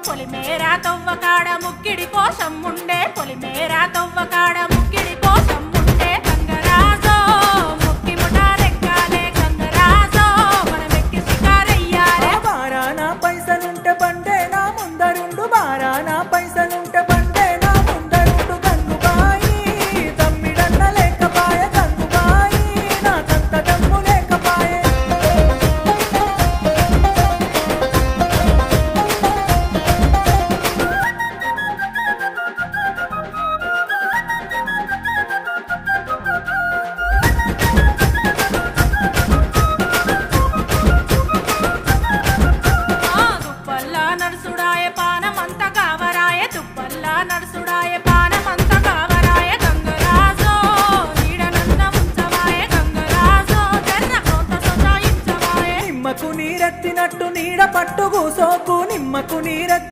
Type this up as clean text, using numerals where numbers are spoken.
పొలిమేరా తవ్వకాడ ముక్కిడి కోసం ఉండే పొలిమేరా తవ్వకాడ ముక్కిడి కోసం ఉండే గంగరాజో ముక్కి ముఠారెక్కాలే గంగరాజో మనమెక్కి షికారయ్యాలే బారానా పైసలుంటే బండే నా ముందరుండు బారానా పైసలుంటే బండే నా ముందరుండు గంగుబాయి తమ్మిడన్న లేకపాయ గంగుబాయి నాకంత దమ్ము లేకపాయే నడుసుడాయ పానమంత కావరాయ తుప్పల్లా నడుసుడాయ పానమంత కావరాయ గంగరాజో నీడనన్న ఉంచవాయ గంగరాజో జర్ర కొంత సొంత ఇంచవాయ నిమ్మకు నీరెత్తినట్టు నీడ పట్టు కూసోకు నిమ్మకు నీరెత్తి